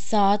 7